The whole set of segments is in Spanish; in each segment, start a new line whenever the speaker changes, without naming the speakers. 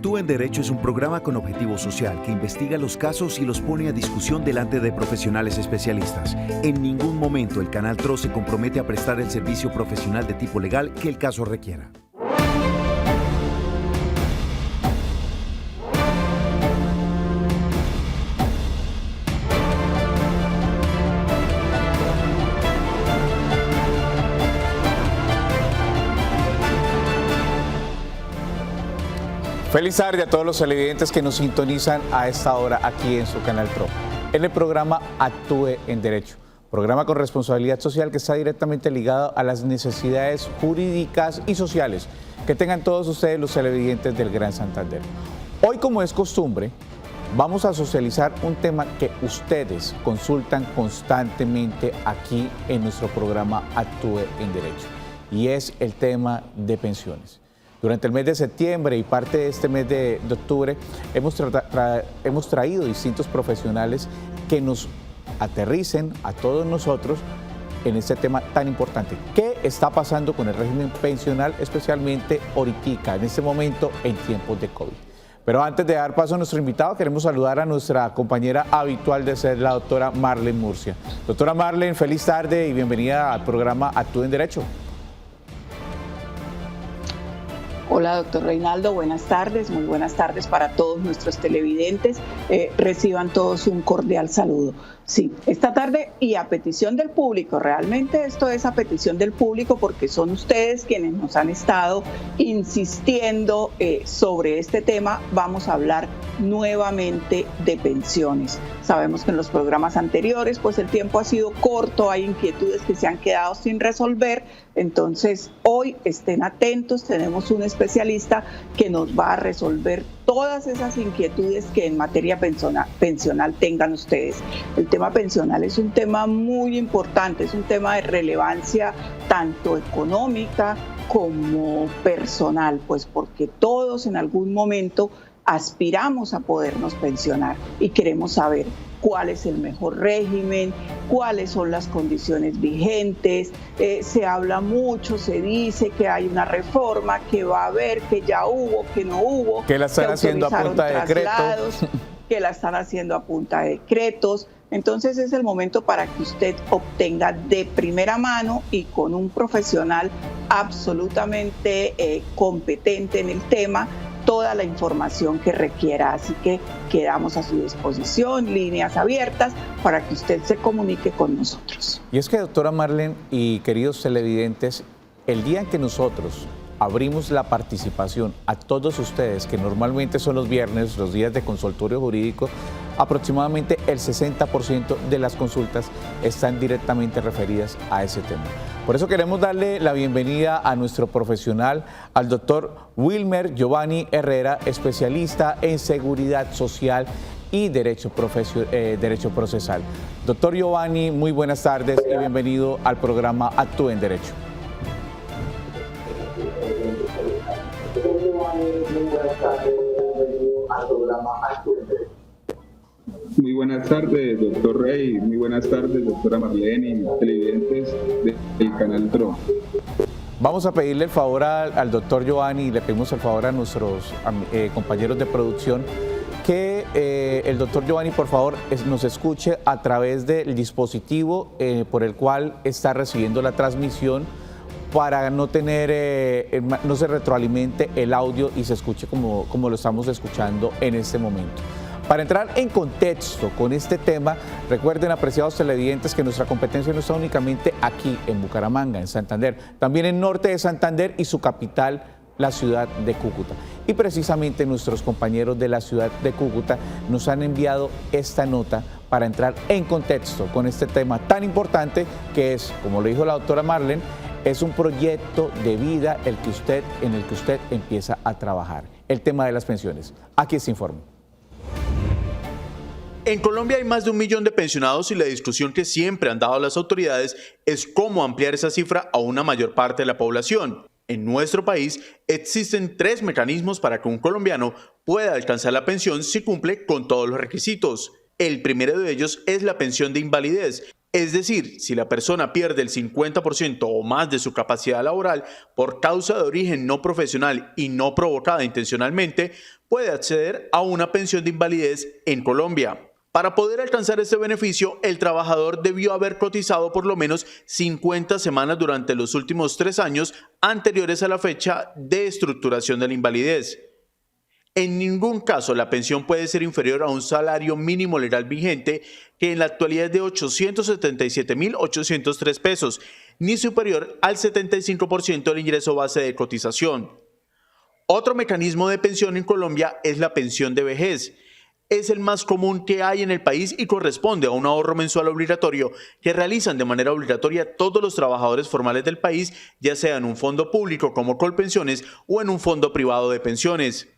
Tú en Derecho es un programa con objetivo social que investiga los casos y los pone a discusión delante de profesionales especialistas. En ningún momento el Canal TRO se compromete a prestar el servicio profesional de tipo legal que el caso requiera.
Feliz tarde a todos los televidentes que nos sintonizan a esta hora aquí en su Canal TRO, en el programa Actúe en Derecho, programa con responsabilidad social que está directamente ligado a las necesidades jurídicas y sociales que tengan todos ustedes los televidentes del Gran Santander. Hoy, como es costumbre, vamos a socializar un tema que ustedes consultan constantemente aquí en nuestro programa Actúe en Derecho, y es el tema de pensiones. Durante el mes de septiembre y parte de este mes de octubre hemos traído distintos profesionales que nos aterricen a todos nosotros en este tema tan importante. ¿Qué está pasando con el régimen pensional, especialmente ahorita, en este momento, en tiempos de COVID? Pero antes de dar paso a nuestro invitado, queremos saludar a nuestra compañera habitual de ser la doctora Marlene Murcia. Doctora Marlene, feliz tarde y bienvenida al programa Actúe en Derecho.
Hola, doctor Reinaldo, buenas tardes, muy buenas tardes para todos nuestros televidentes. Reciban todos un cordial saludo. Sí, esta tarde y a petición del público, realmente esto es a petición del público porque son ustedes quienes nos han estado insistiendo sobre este tema. Vamos a hablar nuevamente de pensiones. Sabemos que en los programas anteriores pues el tiempo ha sido corto, hay inquietudes que se han quedado sin resolver, entonces hoy estén atentos, tenemos un especialista que nos va a resolver todas esas inquietudes que en materia pensional tengan ustedes. El tema pensional es un tema muy importante, es un tema de relevancia tanto económica como personal, pues porque todos en algún momento aspiramos a podernos pensionar y queremos saber cuál es el mejor régimen, cuáles son las condiciones vigentes. Se habla mucho, se dice que hay una reforma, que va a haber, que ya hubo, que no hubo.
Que la están haciendo a punta de decretos.
Que la están haciendo a punta de decretos. Entonces es el momento para que usted obtenga de primera mano y con un profesional absolutamente competente en el tema toda la información que requiera, así que quedamos a su disposición, líneas abiertas para que usted se comunique con nosotros.
Y es que, doctora Marlene y queridos televidentes, el día en que nosotros abrimos la participación a todos ustedes, que normalmente son los viernes, los días de consultorio jurídico, aproximadamente el 60% de las consultas están directamente referidas a ese tema. Por eso queremos darle la bienvenida a nuestro profesional, al doctor Wilmer Giovanni Herrera, especialista en seguridad social y derecho procesal. Doctor Giovanni, muy buenas tardes y bienvenido al programa Actúe en Derecho.
Muy buenas tardes, doctor Rey, muy buenas tardes, doctora Marlene y televidentes del Canal TRO.
Vamos a pedirle el favor al doctor Giovanni y le pedimos el favor a nuestros compañeros de producción que el doctor Giovanni, por favor, nos escuche a través del dispositivo por el cual está recibiendo la transmisión, para no se retroalimente el audio y se escuche como lo estamos escuchando en este momento. Para entrar en contexto con este tema, recuerden, apreciados televidentes, que nuestra competencia no está únicamente aquí en Bucaramanga, en Santander, también en norte de Santander y su capital, la ciudad de Cúcuta. Y precisamente nuestros compañeros de la ciudad de Cúcuta nos han enviado esta nota para entrar en contexto con este tema tan importante que es, como lo dijo la doctora Marlene, es un proyecto de vida en el que usted empieza a trabajar. El tema de las pensiones. Aquí se informa.
En Colombia hay más de 1 millón de pensionados y la discusión que siempre han dado las autoridades es cómo ampliar esa cifra a una mayor parte de la población. En nuestro país existen 3 mecanismos para que un colombiano pueda alcanzar la pensión si cumple con todos los requisitos. El primero de ellos es la pensión de invalidez. Es decir, si la persona pierde el 50% o más de su capacidad laboral por causa de origen no profesional y no provocada intencionalmente, puede acceder a una pensión de invalidez en Colombia. Para poder alcanzar este beneficio, el trabajador debió haber cotizado por lo menos 50 semanas durante los últimos 3 años anteriores a la fecha de estructuración de la invalidez. En ningún caso la pensión puede ser inferior a un salario mínimo legal vigente, que en la actualidad es de 877.803 pesos, ni superior al 75% del ingreso base de cotización. Otro mecanismo de pensión en Colombia es la pensión de vejez. Es el más común que hay en el país y corresponde a un ahorro mensual obligatorio que realizan de manera obligatoria todos los trabajadores formales del país, ya sea en un fondo público como Colpensiones o en un fondo privado de pensiones.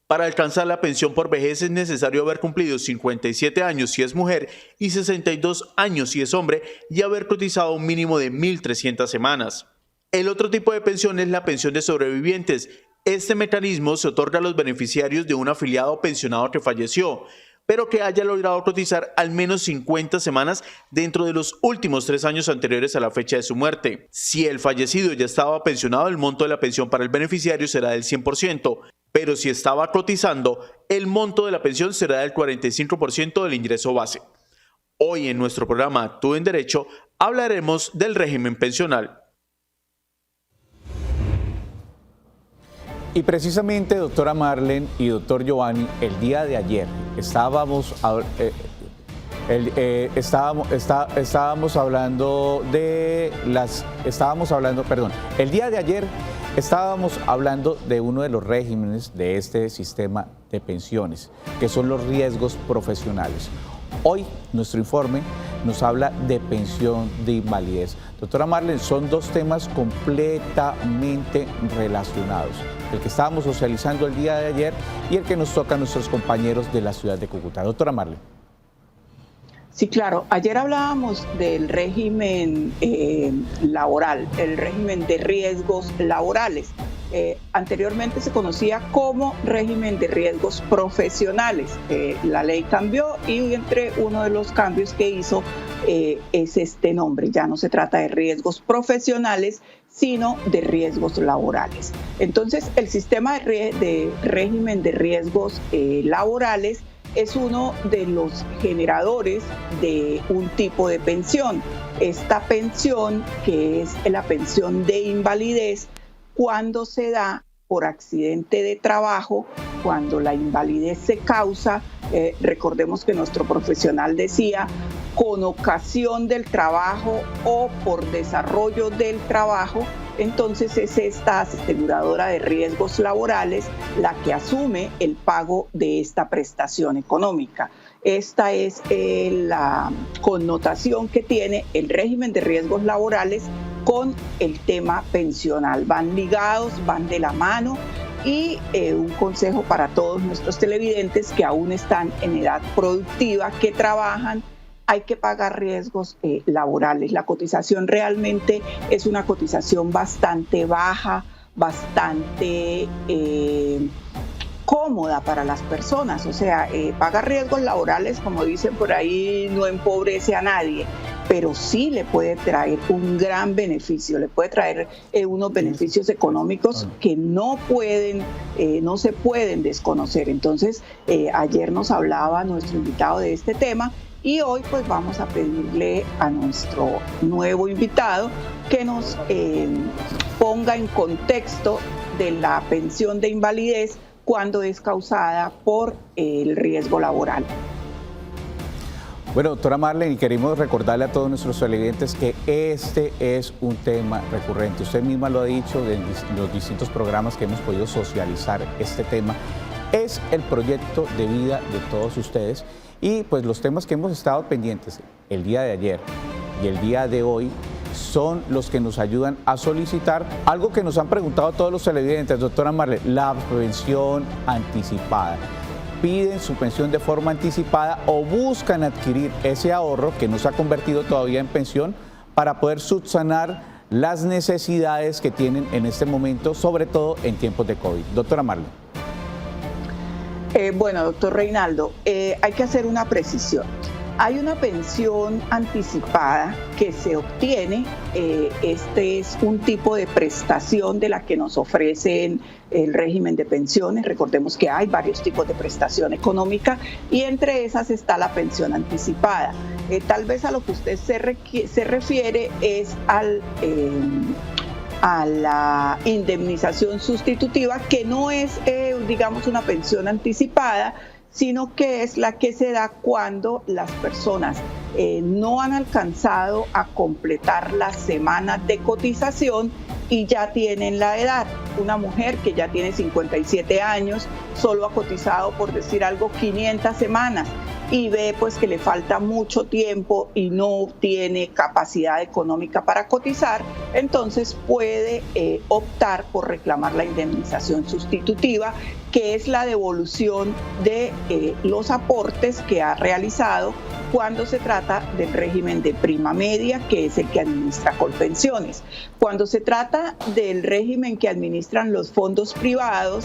Para alcanzar la pensión por vejez es necesario haber cumplido 57 años si es mujer y 62 años si es hombre y haber cotizado un mínimo de 1.300 semanas. El otro tipo de pensión es la pensión de sobrevivientes. Este mecanismo se otorga a los beneficiarios de un afiliado o pensionado que falleció, pero que haya logrado cotizar al menos 50 semanas dentro de los últimos 3 años anteriores a la fecha de su muerte. Si el fallecido ya estaba pensionado, el monto de la pensión para el beneficiario será del 100%, pero si estaba cotizando, el monto de la pensión será del 45% del ingreso base. Hoy en nuestro programa Actúe en Derecho hablaremos del régimen pensional.
Y precisamente, doctora Marlene y doctor Giovanni, el día de ayer estábamos hablando de uno de los regímenes de este sistema de pensiones, que son los riesgos profesionales. Hoy nuestro informe nos habla de pensión de invalidez. Doctora Marlene, son dos temas completamente relacionados. El que estábamos socializando el día de ayer y el que nos toca a nuestros compañeros de la ciudad de Cúcuta. Doctora Marlene.
Sí, claro. Ayer hablábamos del régimen laboral, el régimen de riesgos laborales. Anteriormente se conocía como régimen de riesgos profesionales. La ley cambió y entre uno de los cambios que hizo es este nombre. Ya no se trata de riesgos profesionales, sino de riesgos laborales. Entonces, el sistema de régimen de riesgos laborales es uno de los generadores de un tipo de pensión. Esta pensión, que es la pensión de invalidez, cuando se da por accidente de trabajo, cuando la invalidez se causa, recordemos que nuestro profesional decía, con ocasión del trabajo o por desarrollo del trabajo, entonces es esta aseguradora de riesgos laborales la que asume el pago de esta prestación económica. Esta es la connotación que tiene el régimen de riesgos laborales con el tema pensional. Van ligados, van de la mano y un consejo para todos nuestros televidentes que aún están en edad productiva, que trabajan, hay que pagar riesgos laborales. La cotización realmente es una cotización bastante baja, bastante cómoda para las personas. O sea, pagar riesgos laborales, como dicen por ahí, no empobrece a nadie, pero sí le puede traer un gran beneficio, le puede traer unos beneficios económicos que no se pueden desconocer. Entonces, ayer nos hablaba nuestro invitado de este tema. Y hoy pues vamos a pedirle a nuestro nuevo invitado que nos ponga en contexto de la pensión de invalidez cuando es causada por el riesgo laboral.
Bueno, doctora Marlene, queremos recordarle a todos nuestros televidentes que este es un tema recurrente. Usted misma lo ha dicho en los distintos programas que hemos podido socializar este tema. Es el proyecto de vida de todos ustedes. Y pues los temas que hemos estado pendientes el día de ayer y el día de hoy son los que nos ayudan a solicitar algo que nos han preguntado todos los televidentes, doctora Marlene, la pensión anticipada. Piden su pensión de forma anticipada o buscan adquirir ese ahorro que no se ha convertido todavía en pensión para poder subsanar las necesidades que tienen en este momento, sobre todo en tiempos de COVID. Doctora Marlene.
Bueno, doctor Reinaldo, hay que hacer una precisión. Hay una pensión anticipada que se obtiene, este es un tipo de prestación de la que nos ofrecen el régimen de pensiones. Recordemos que hay varios tipos de prestación económica y entre esas está la pensión anticipada. Tal vez a lo que usted se refiere es a la indemnización sustitutiva, que no es, digamos, una pensión anticipada, sino que es la que se da cuando las personas no han alcanzado a completar las semanas de cotización y ya tienen la edad. Una mujer que ya tiene 57 años, solo ha cotizado, por decir algo, 500 semanas y ve pues que le falta mucho tiempo y no tiene capacidad económica para cotizar, entonces puede optar por reclamar la indemnización sustitutiva, que es la devolución de los aportes que ha realizado cuando se trata del régimen de prima media, que es el que administra Colpensiones. Cuando se trata del régimen que administran los fondos privados,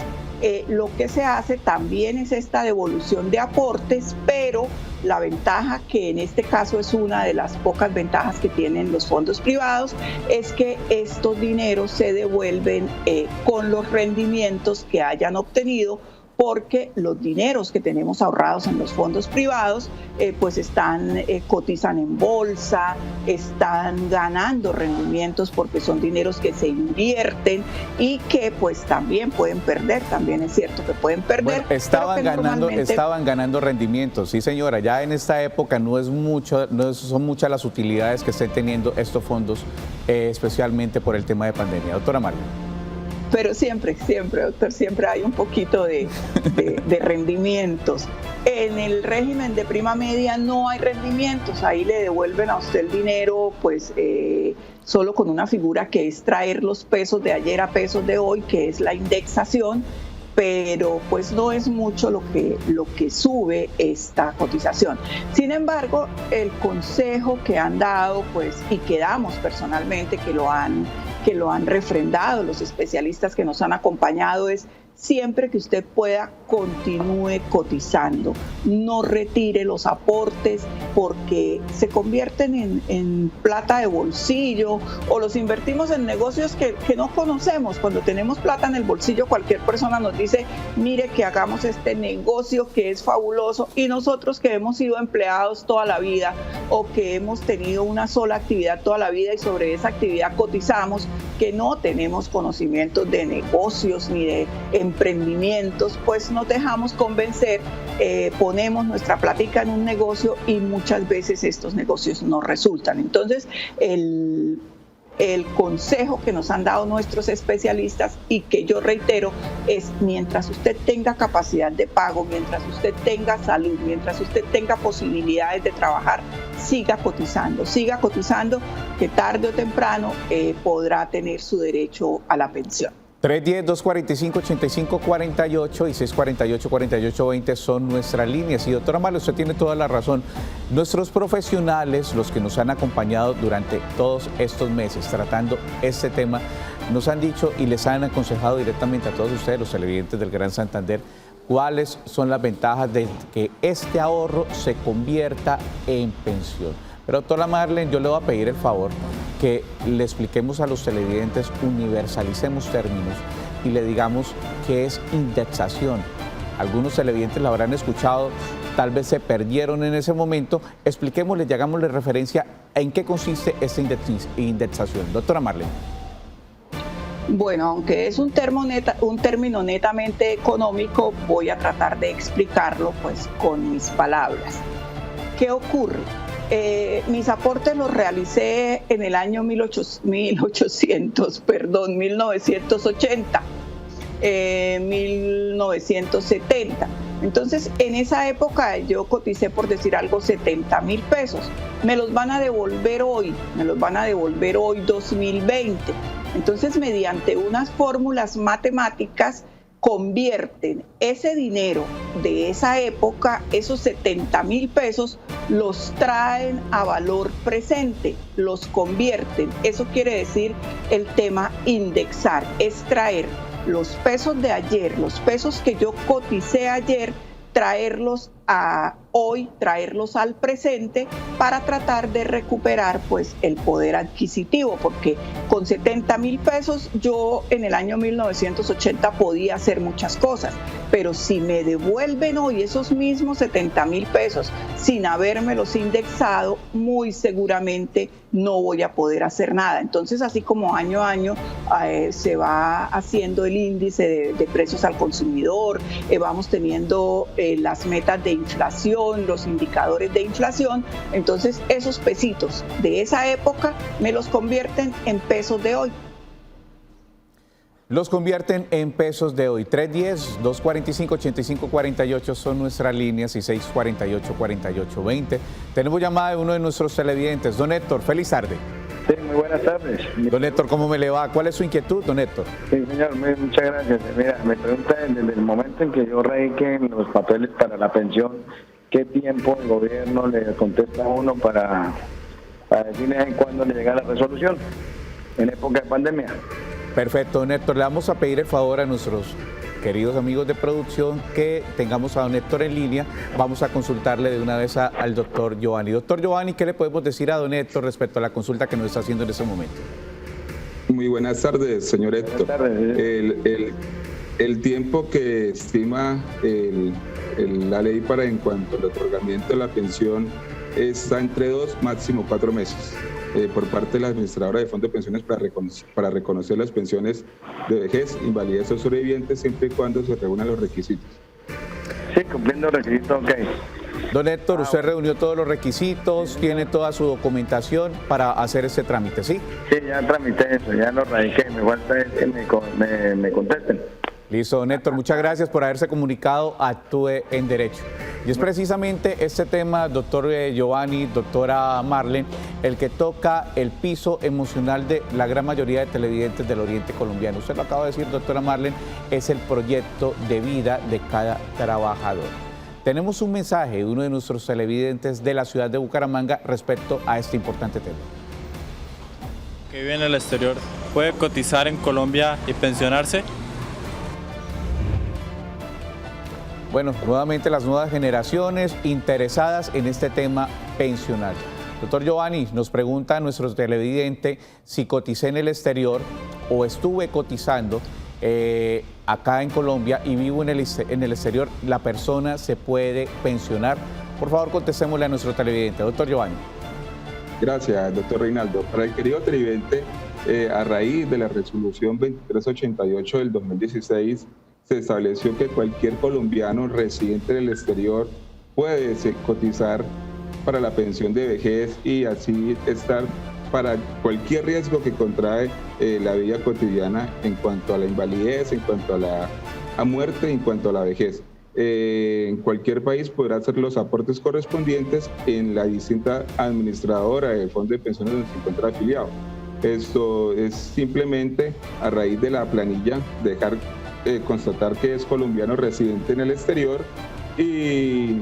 lo que se hace también es esta devolución de aportes, pero la ventaja, que en este caso es una de las pocas ventajas que tienen los fondos privados, es que estos dineros se devuelven con los rendimientos que hayan obtenido, porque los dineros que tenemos ahorrados en los fondos privados pues cotizan en bolsa, están ganando rendimientos porque son dineros que se invierten y que pues también pueden perder, también es cierto que pueden perder.
Bueno, estaban ganando rendimientos, sí señora, ya en esta época no son muchas las utilidades que estén teniendo estos fondos, especialmente por el tema de pandemia. Doctora Marlene.
Pero siempre, doctor, siempre hay un poquito de rendimientos. En el régimen de prima media no hay rendimientos, ahí le devuelven a usted el dinero pues solo con una figura que es traer los pesos de ayer a pesos de hoy, que es la indexación, pero pues no es mucho lo que sube esta cotización. Sin embargo, el consejo que han dado pues y que damos personalmente, que lo han refrendado los especialistas que nos han acompañado, es siempre que usted pueda, continúe cotizando, no retire los aportes porque se convierten en plata de bolsillo o los invertimos en negocios que no conocemos. Cuando tenemos plata en el bolsillo, cualquier persona nos dice, mire que hagamos este negocio que es fabuloso, y nosotros que hemos sido empleados toda la vida o que hemos tenido una sola actividad toda la vida y sobre esa actividad cotizamos, que no tenemos conocimientos de negocios ni de emprendimientos, pues nos dejamos convencer, ponemos nuestra plática en un negocio y muchas veces estos negocios no resultan. Entonces, el consejo que nos han dado nuestros especialistas y que yo reitero es: mientras usted tenga capacidad de pago, mientras usted tenga salud, mientras usted tenga posibilidades de trabajar, siga cotizando, que tarde o temprano podrá tener su derecho a la pensión.
310-245-8548 y 648-4820 son nuestras líneas. Y doctora Marlene, usted tiene toda la razón. Nuestros profesionales, los que nos han acompañado durante todos estos meses tratando este tema, nos han dicho y les han aconsejado directamente a todos ustedes, los televidentes del Gran Santander, cuáles son las ventajas de que este ahorro se convierta en pensión. Pero doctora Marlene, yo le voy a pedir el favor que le expliquemos a los televidentes, universalicemos términos y le digamos qué es indexación. Algunos televidentes la habrán escuchado, tal vez se perdieron en ese momento. Expliquémosles y hagámosle referencia en qué consiste esta indexación. Doctora Marlene.
Bueno, aunque es un término netamente económico, voy a tratar de explicarlo pues con mis palabras. ¿Qué ocurre? Mis aportes los realicé en el año 1980, 1970. Entonces, en esa época yo coticé, por decir algo, 70,000 pesos. Me los van a devolver hoy 2020. Entonces, mediante unas fórmulas matemáticas, convierten ese dinero de esa época, esos 70,000 pesos, los traen a valor presente, los convierten. Eso quiere decir el tema indexar, es traer los pesos de ayer, los pesos que yo coticé ayer, traerlos a hoy traerlos al presente para tratar de recuperar pues el poder adquisitivo, porque con 70.000 pesos yo en el año 1980 podía hacer muchas cosas, pero si me devuelven hoy esos mismos 70.000 pesos sin habérmelos indexado, muy seguramente no voy a poder hacer nada. Entonces, así como año a año se va haciendo el índice de precios al consumidor, vamos teniendo las metas de inflación, los indicadores de inflación, entonces esos pesitos de esa época me los convierten en pesos de hoy.
Los convierten en pesos de hoy. 310-245-8548 son nuestras líneas y 648-4820. Tenemos llamada de uno de nuestros televidentes. Don Héctor, feliz tarde.
Sí, muy buenas tardes.
Don Héctor, ¿cómo me le va? ¿Cuál es su inquietud, don Héctor?
Sí, señor, muchas gracias. Mira, me pregunta desde el momento en que yo radiqué en los papeles para la pensión, ¿qué tiempo el gobierno le contesta a uno para decirle en cuándo le llega la resolución en época de pandemia?
Perfecto, don Héctor. Le vamos a pedir el favor a nuestros queridos amigos de producción que tengamos a don Héctor en línea. Vamos a consultarle de una vez al doctor Giovanni. Doctor Giovanni, ¿qué le podemos decir a don Héctor respecto a la consulta que nos está haciendo en este momento?
Muy buenas tardes, señor Héctor.
Buenas tardes.
El tiempo que estima la ley para en cuanto al otorgamiento de la pensión está entre 2, máximo 4 meses. Por parte de la administradora de Fondo de Pensiones para reconocer las pensiones de vejez, invalidez o sobrevivientes siempre y cuando se reúnan los requisitos.
Sí, cumpliendo los requisitos, ok.
Don Héctor, usted reunió todos los requisitos, tiene toda su documentación para hacer este trámite, ¿sí?
Sí, ya tramité eso, ya lo radiqué, me falta es que me contesten.
Listo, don Héctor, muchas gracias por haberse comunicado a Actúe en Derecho. Y es precisamente este tema, doctor Giovanni, doctora Marlene, el que toca el piso emocional de la gran mayoría de televidentes del oriente colombiano. Usted lo acaba de decir, doctora Marlene, es el proyecto de vida de cada trabajador. Tenemos un mensaje de uno de nuestros televidentes de la ciudad de Bucaramanga respecto a este importante tema.
Que vive en el exterior, ¿puede cotizar en Colombia y pensionarse?
Bueno, nuevamente las nuevas generaciones interesadas en este tema pensional. Doctor Giovanni, nos pregunta a nuestro televidente si coticé en el exterior o estuve cotizando acá en Colombia y vivo en el exterior, ¿la persona se puede pensionar? Por favor, contestémosle a nuestro televidente. Doctor Giovanni.
Gracias, doctor Reinaldo. Para el querido televidente, a raíz de la resolución 2388 del 2016, se estableció que cualquier colombiano residente en el exterior puede cotizar para la pensión de vejez y así estar para cualquier riesgo que contrae la vida cotidiana en cuanto a la invalidez, en cuanto a la muerte, en cuanto a la vejez. En cualquier país podrá hacer los aportes correspondientes en la distinta administradora del fondo de pensiones donde se encuentra afiliado. Esto es simplemente a raíz de la planilla dejar constatar que es colombiano residente en el exterior y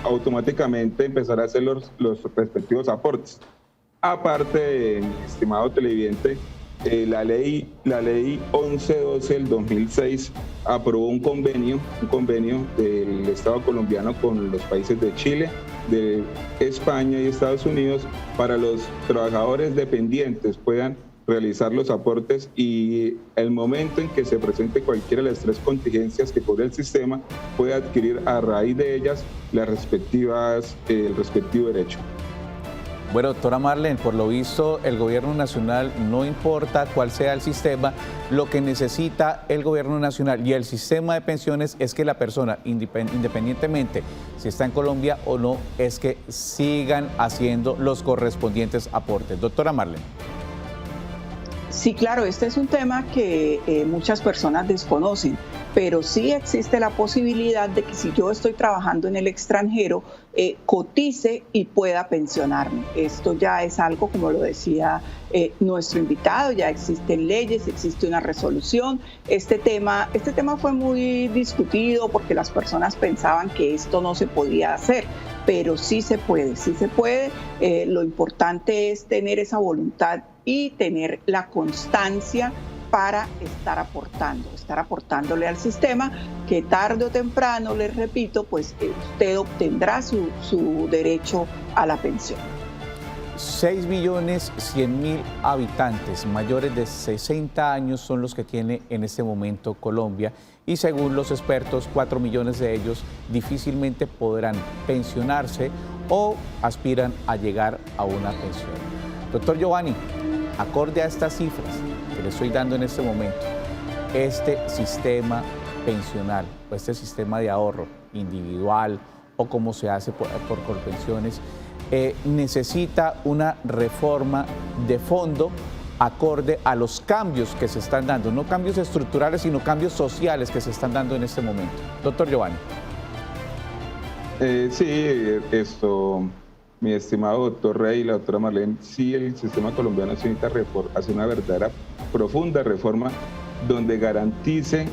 automáticamente empezar a hacer los respectivos aportes. Aparte, mi estimado televidente, la ley 1112 del 2006 aprobó un convenio del Estado colombiano con los países de Chile, de España y Estados Unidos para los trabajadores dependientes puedan realizar los aportes y el momento en que se presente cualquiera de las 3 contingencias que cubre el sistema puede adquirir a raíz de ellas el respectivo derecho.
Bueno, doctora Marlene, por lo visto el gobierno nacional, no importa cuál sea el sistema, lo que necesita el gobierno nacional y el sistema de pensiones es que la persona, independientemente si está en Colombia o no, es que sigan haciendo los correspondientes aportes. Doctora Marlene.
Sí, claro, este es un tema que muchas personas desconocen, pero sí existe la posibilidad de que si yo estoy trabajando en el extranjero, cotice y pueda pensionarme. Esto ya es algo, como lo decía nuestro invitado, ya existen leyes, existe una resolución. Este tema fue muy discutido porque las personas pensaban que esto no se podía hacer, pero sí se puede, sí se puede. Lo importante es tener esa voluntad y tener la constancia para estar aportándole al sistema, que tarde o temprano, les repito, pues usted obtendrá su derecho a la pensión.
6.100.000 habitantes mayores de 60 años son los que tiene en este momento Colombia, y según los expertos, 4 millones de ellos difícilmente podrán pensionarse o aspiran a llegar a una pensión. Doctor Giovanni, acorde a estas cifras que le estoy dando en este momento, este sistema pensional o este sistema de ahorro individual o como se hace por Colpensiones, necesita una reforma de fondo acorde a los cambios que se están dando, no cambios estructurales, sino cambios sociales que se están dando en este momento. Doctor Giovanni.
Sí, mi estimado doctor Rey y la doctora Marlene, sí, el sistema colombiano necesita hacer una verdadera profunda reforma donde garantice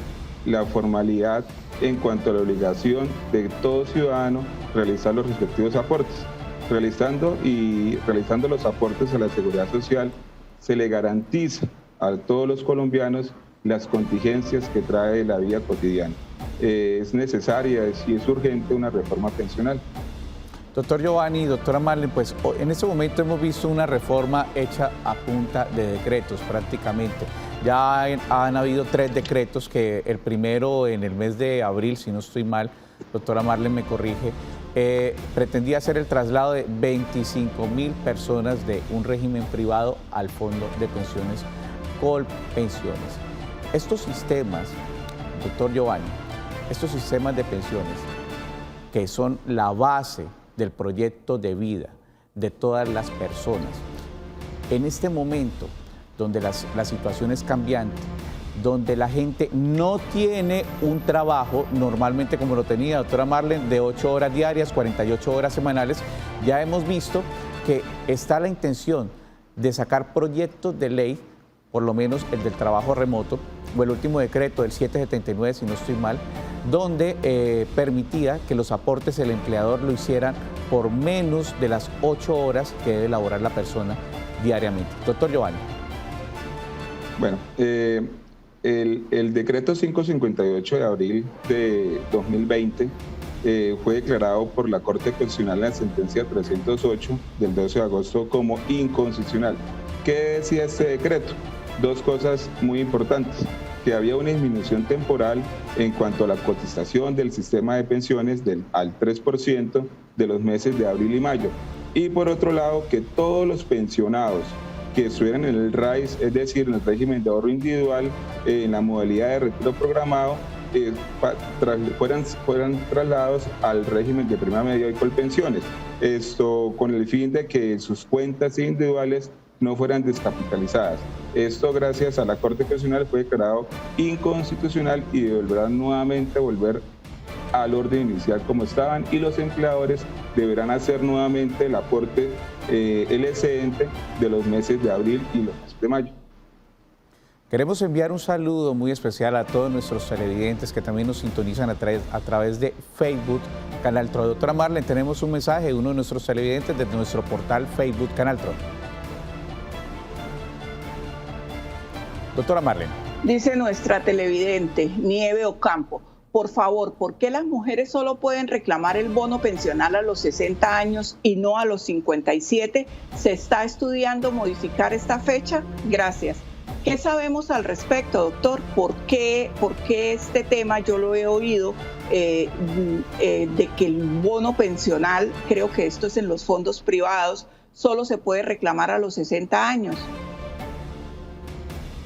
la formalidad en cuanto a la obligación de todo ciudadano realizar los respectivos aportes. Realizando los aportes a la seguridad social, se le garantiza a todos los colombianos las contingencias que trae la vida cotidiana. Es necesaria y es urgente una reforma pensional.
Doctor Giovanni, doctora Marlene, pues en este momento hemos visto una reforma hecha a punta de decretos prácticamente. Ya han habido 3 decretos, que el primero en el mes de abril, si no estoy mal, doctora Marlene me corrige, pretendía hacer el traslado de 25.000 personas de un régimen privado al fondo de pensiones Colpensiones. Estos sistemas, doctor Giovanni, estos sistemas de pensiones que son la base del proyecto de vida de todas las personas, en este momento donde la situación es cambiante, donde la gente no tiene un trabajo normalmente como lo tenía doctora Marlene, de 8 horas diarias, 48 horas semanales, ya hemos visto que está la intención de sacar proyectos de ley, por lo menos el del trabajo remoto, o el último decreto del 779, si no estoy mal, donde permitía que los aportes el empleador lo hicieran por menos de las 8 horas que debe laborar la persona diariamente. Doctor Giovanni.
Bueno, el decreto 558 de abril de 2020 fue declarado por la Corte Constitucional en la sentencia 308 del 12 de agosto como inconstitucional. ¿Qué decía este decreto? 2 cosas muy importantes: que había una disminución temporal en cuanto a la cotización del sistema de pensiones al 3% de los meses de abril y mayo, y por otro lado que todos los pensionados que estuvieran en el RAIS, es decir, en el régimen de ahorro individual, en la modalidad de retiro programado, fueran trasladados al régimen de prima media y Colpensiones. Esto con el fin de que sus cuentas individuales no fueran descapitalizadas. Esto, gracias a la Corte Constitucional, fue declarado inconstitucional y deberá nuevamente volver al orden inicial como estaban, y los empleadores deberán hacer nuevamente el aporte, el excedente de los meses de abril y los meses de mayo.
Queremos enviar un saludo muy especial a todos nuestros televidentes que también nos sintonizan a través de Facebook, Canal TRO. Doctora Marlene, tenemos un mensaje de uno de nuestros televidentes desde nuestro portal Facebook, Canal TRO. Doctora Marlene.
Dice nuestra televidente, Nieve Ocampo: por favor, ¿por qué las mujeres solo pueden reclamar el bono pensional a los 60 años y no a los 57? ¿Se está estudiando modificar esta fecha? Gracias. ¿Qué sabemos al respecto, doctor? ¿Por qué este tema yo lo he oído de que el bono pensional, creo que esto es en los fondos privados, solo se puede reclamar a los 60 años?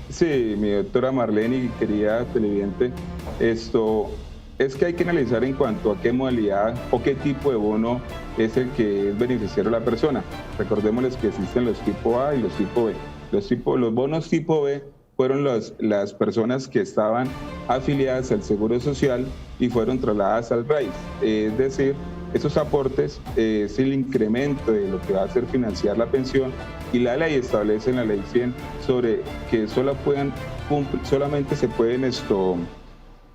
Sí, mi doctora Marlene y querida televidente, esto es que hay que analizar en cuanto a qué modalidad o qué tipo de bono es el que es beneficiario a la persona. Recordémosles que existen los tipo A y los tipo B. Los bonos tipo B fueron las personas que estaban afiliadas al Seguro Social y fueron trasladadas al RAIS. Es decir, esos aportes es el incremento de lo que va a hacer financiar la pensión, y la ley establece en la ley 100 sobre que solamente se pueden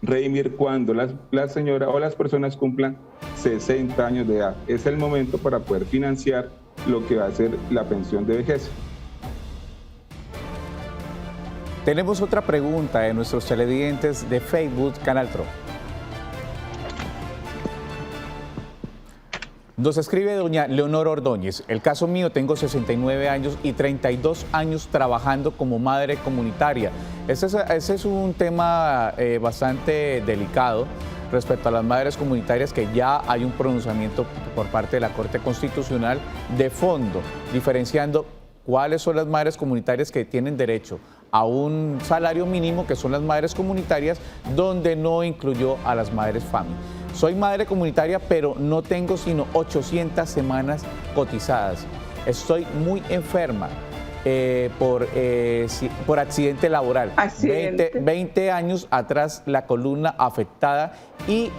redimir cuando la señora o las personas cumplan 60 años de edad. Es el momento para poder financiar lo que va a ser la pensión de vejez.
Tenemos otra pregunta de nuestros televidentes de Facebook, Canal TRO. Nos escribe doña Leonor Ordóñez: el caso mío, tengo 69 años y 32 años trabajando como madre comunitaria. Ese es un tema bastante delicado respecto a las madres comunitarias, que ya hay un pronunciamiento por parte de la Corte Constitucional de fondo, diferenciando cuáles son las madres comunitarias que tienen derecho a un salario mínimo, que son las madres comunitarias, donde no incluyó a las madres FAMI. Soy madre comunitaria, pero no tengo sino 800 semanas cotizadas. Estoy muy enferma por accidente laboral. 20 años atrás, la columna afectada y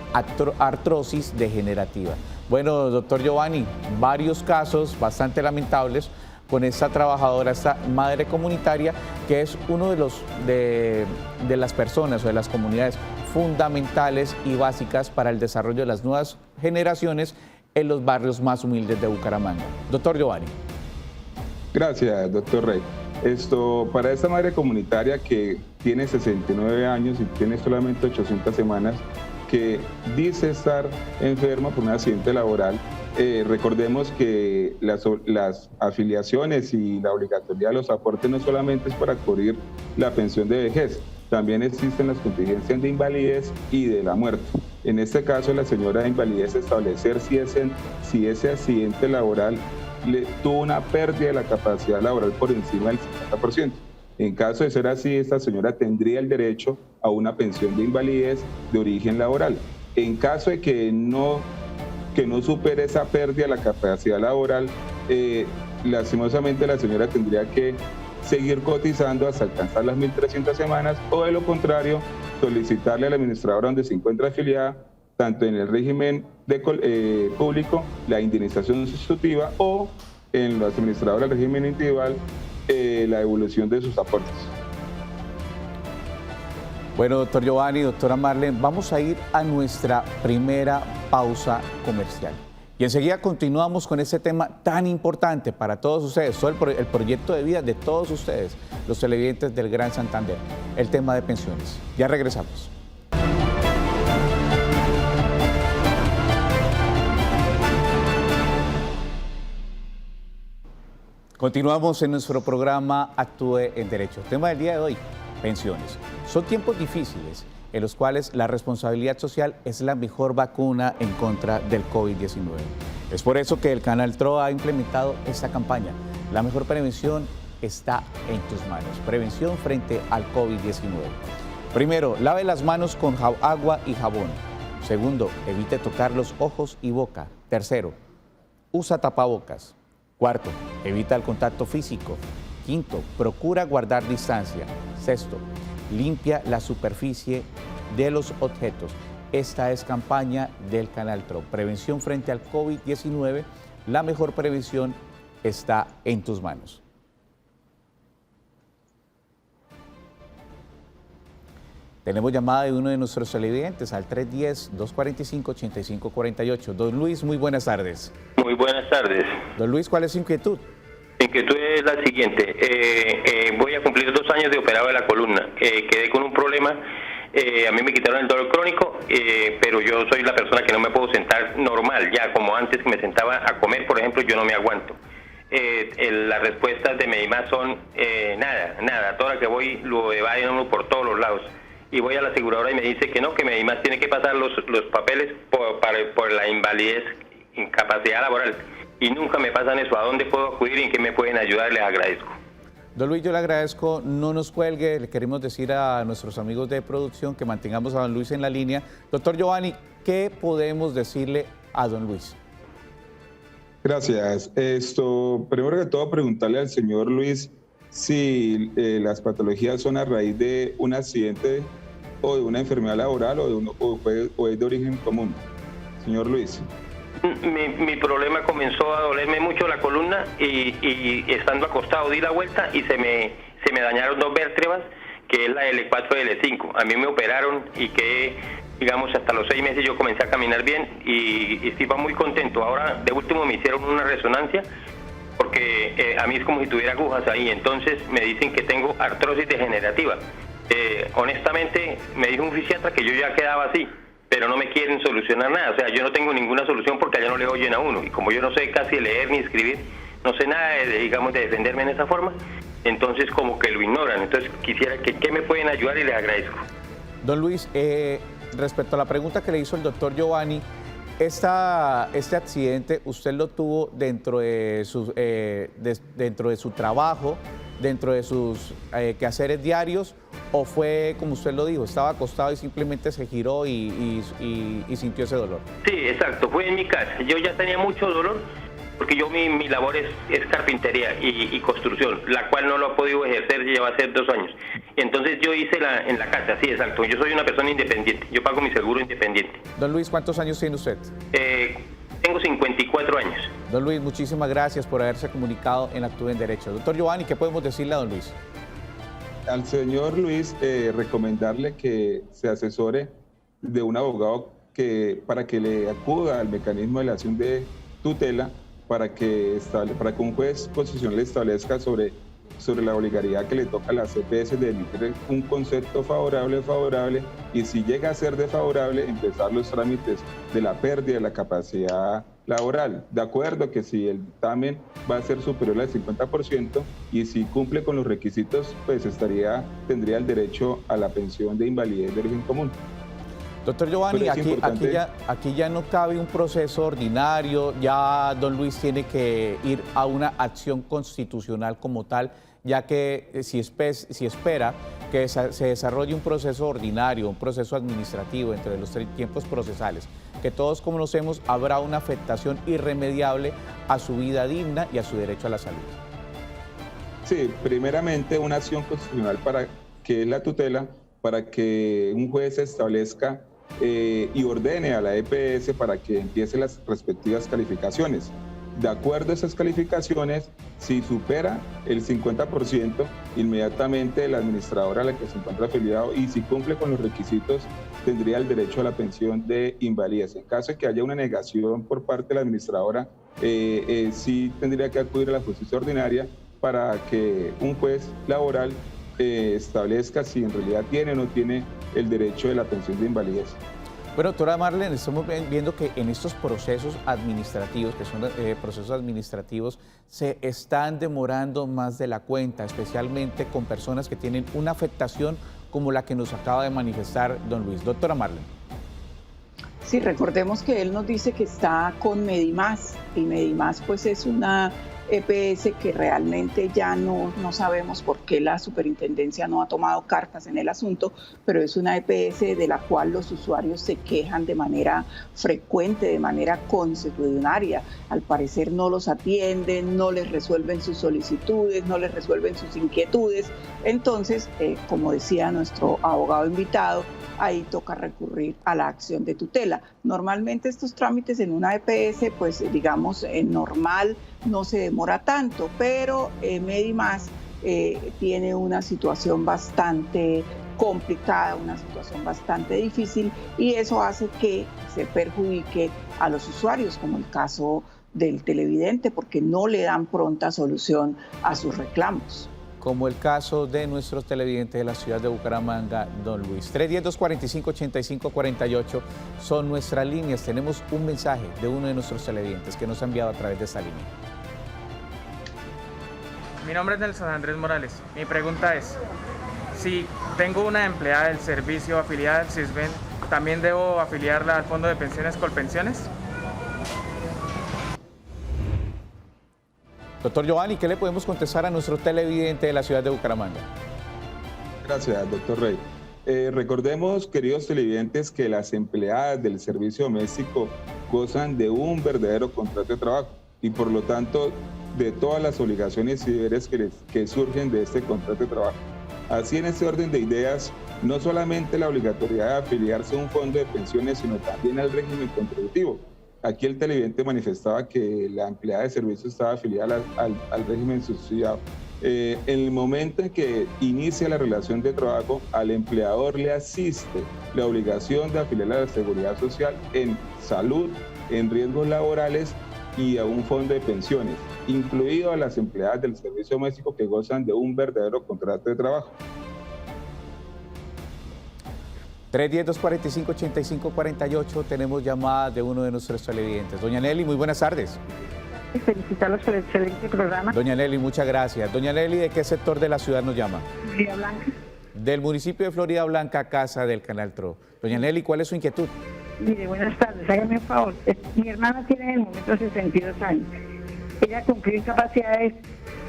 artrosis degenerativa. Bueno, doctor Giovanni, varios casos bastante lamentables con esta trabajadora, esta madre comunitaria, que es uno de las personas o de las comunidades fundamentales y básicas para el desarrollo de las nuevas generaciones en los barrios más humildes de Bucaramanga. Doctor Giovanni.
Gracias, doctor Rey. Para esta madre comunitaria que tiene 69 años y tiene solamente 800 semanas, que dice estar enferma por un accidente laboral, recordemos que las afiliaciones y la obligatoriedad de los aportes no solamente es para cubrir la pensión de vejez, también existen las contingencias de invalidez y de la muerte. En este caso, la señora de invalidez establecer si ese accidente laboral tuvo una pérdida de la capacidad laboral por encima del 50%. En caso de ser así, esta señora tendría el derecho a una pensión de invalidez de origen laboral. En caso de que no supere esa pérdida de la capacidad laboral, lastimosamente la señora tendría que seguir cotizando hasta alcanzar las 1.300 semanas, o de lo contrario, solicitarle al administrador donde se encuentra afiliada, tanto en el régimen público, la indemnización sustitutiva, o en los administradores del régimen individual, la devolución de sus aportes.
Bueno, doctor Giovanni, doctora Marlene, vamos a ir a nuestra primera pausa comercial. Y enseguida continuamos con este tema tan importante para todos ustedes, todo el proyecto de vida de todos ustedes, los televidentes del Gran Santander, el tema de pensiones. Ya regresamos. Continuamos en nuestro programa Actúe en Derecho. El tema del día de hoy: pensiones. Son tiempos difíciles en los cuales la responsabilidad social es la mejor vacuna en contra del COVID-19. Es por eso que el Canal TRO ha implementado esta campaña. La mejor prevención está en tus manos. Prevención frente al COVID-19. Primero, lave las manos con agua y jabón. Segundo, evite tocar los ojos y boca. Tercero, usa tapabocas. Cuarto, evita el contacto físico. Quinto, procura guardar distancia. Sexto, limpia la superficie de los objetos. Esta es campaña del Canal TRO. Prevención frente al COVID-19. La mejor prevención está en tus manos. Tenemos llamada de uno de nuestros televidentes al 310-245-8548. Don Luis, muy buenas tardes.
Muy buenas tardes.
Don Luis, ¿cuál es su inquietud?
Mi inquietud es la siguiente. Voy a cumplir 2 años de operado de la columna. Quedé con un problema. A mí me quitaron el dolor crónico, pero yo soy la persona que no me puedo sentar normal. Ya como antes que me sentaba a comer, por ejemplo, yo no me aguanto. Las respuestas de Medimás son nada. Toda la que voy lo evaden uno por todos los lados. Y voy a la aseguradora y me dice que no, que Medimás tiene que pasar los papeles por la invalidez, incapacidad laboral. Y nunca me pasan eso. ¿A dónde puedo acudir y en qué me pueden ayudar? Les agradezco.
Don Luis, yo le agradezco, no nos cuelgue, le queremos decir a nuestros amigos de producción que mantengamos a don Luis en la línea. Doctor Giovanni, ¿qué podemos decirle a don Luis?
Gracias. Primero que todo, preguntarle al señor Luis si las patologías son a raíz de un accidente o de una enfermedad laboral o es de origen común. Señor Luis.
Mi problema comenzó a dolerme mucho la columna y estando acostado di la vuelta y se me dañaron 2 vértebras, que es la L4 y L5. A mí me operaron y que, digamos, hasta los 6 meses yo comencé a caminar bien y estaba muy contento. Ahora, de último, me hicieron una resonancia porque porque a mí es como si tuviera agujas ahí, entonces me dicen que tengo artrosis degenerativa. Honestamente, me dijo un fisiatra que yo ya quedaba así, pero no me quieren solucionar nada, o sea, yo no tengo ninguna solución porque allá no le oyen a uno, y como yo no sé casi leer ni escribir, no sé nada digamos, de defenderme en esa forma, entonces como que lo ignoran. Entonces quisiera que me pueden ayudar y les agradezco.
Don Luis, respecto a la pregunta que le hizo el doctor Giovanni, este accidente usted lo tuvo dentro de su trabajo, dentro de sus quehaceres diarios, o fue como usted lo dijo, estaba acostado y simplemente se giró y sintió ese dolor?
Sí, exacto, fue en mi casa. Yo ya tenía mucho dolor porque yo mi labor es carpintería y construcción, la cual no lo he podido ejercer, lleva a ser 2 años. Entonces yo hice en la casa, sí, exacto. Yo soy una persona independiente, yo pago mi seguro independiente.
Don Luis, ¿cuántos años tiene usted?
Tengo 54 años.
Don Luis, muchísimas gracias por haberse comunicado en Actúe en Derecho. Doctor Giovanni, ¿qué podemos decirle a don Luis?
Al señor Luis, recomendarle que se asesore de un abogado para que le acuda al mecanismo de la acción de tutela para que un juez constitucional establezca sobre la obligatoriedad que le toca a las EPS de emitir un concepto favorable, y si llega a ser desfavorable, empezar los trámites de la pérdida de la capacidad laboral. De acuerdo que si el dictamen va a ser superior al 50% y si cumple con los requisitos, pues tendría el derecho a la pensión de invalidez de origen común.
Doctor Giovanni, aquí ya no cabe un proceso ordinario, ya don Luis tiene que ir a una acción constitucional como tal, ya que si espera que se desarrolle un proceso ordinario, un proceso administrativo entre los 3 tiempos procesales, que todos conocemos, habrá una afectación irremediable a su vida digna y a su derecho a la salud.
Sí, primeramente una acción constitucional que es la tutela, para que un juez establezca y ordene a la EPS para que empiece las respectivas calificaciones. De acuerdo a esas calificaciones, si supera el 50%, inmediatamente la administradora a la que se encuentra afiliado, y si cumple con los requisitos, tendría el derecho a la pensión de invalidez. En caso de que haya una negación por parte de la administradora, sí tendría que acudir a la justicia ordinaria para que un juez laboral establezca si en realidad tiene o no tiene el derecho de la pensión de invalidez.
Bueno, doctora Marlene, estamos viendo que en estos procesos administrativos, que son procesos administrativos, se están demorando más de la cuenta, especialmente con personas que tienen una afectación como la que nos acaba de manifestar don Luis. Doctora Marlene.
Sí, recordemos que él nos dice que está con Medimás, y Medimás pues es una EPS que realmente ya no sabemos por qué la superintendencia no ha tomado cartas en el asunto, pero es una EPS de la cual los usuarios se quejan de manera frecuente, de manera consuetudinaria. Al parecer no los atienden, no les resuelven sus solicitudes, no les resuelven sus inquietudes. Entonces, como decía nuestro abogado invitado, ahí toca recurrir a la acción de tutela. Normalmente estos trámites en una EPS, pues digamos, normal, no se demora tanto, pero Medimás tiene una situación bastante complicada, una situación bastante difícil, y eso hace que se perjudique a los usuarios, como el caso del televidente, porque no le dan pronta solución a sus reclamos.
Como el caso de nuestros televidentes de la ciudad de Bucaramanga, don Luis. 310-245-8548 son nuestras líneas. Tenemos un mensaje de uno de nuestros televidentes que nos ha enviado a través de esta línea.
Mi nombre es Nelson Andrés Morales. Mi pregunta es, si tengo una empleada del servicio afiliada al CISBEN, ¿también debo afiliarla al Fondo de Pensiones Colpensiones?
Doctor Giovanni, ¿qué le podemos contestar a nuestro televidente de la ciudad de Bucaramanga?
Gracias, doctor Rey. Recordemos, queridos televidentes, que las empleadas del servicio doméstico gozan de un verdadero contrato de trabajo y por lo tanto de todas las obligaciones y deberes que surgen de este contrato de trabajo. Así, en este orden de ideas, no solamente la obligatoriedad de afiliarse a un fondo de pensiones, sino también al régimen contributivo. Aquí el televidente manifestaba que la empleada de servicio estaba afiliada al régimen subsidiado. En el momento en que inicia la relación de trabajo, al empleador le asiste la obligación de afiliar a la Seguridad Social en salud, en riesgos laborales y a un fondo de pensiones, incluido a las empleadas del servicio doméstico que gozan de un verdadero contrato de trabajo.
310-245-8548, tenemos llamada de uno de nuestros televidentes. Doña Nelly, muy buenas tardes.
Felicitarlos por el excelente programa.
Doña Nelly, muchas gracias. Doña Nelly, ¿de qué sector de la ciudad nos llama?
Florida Blanca.
Del municipio de Florida Blanca, casa del Canal TRO. Doña Nelly, ¿cuál es su inquietud?
Mire, buenas tardes, hágame un favor. Mi hermana tiene en el momento 62 años. Ella cumplió incapacidades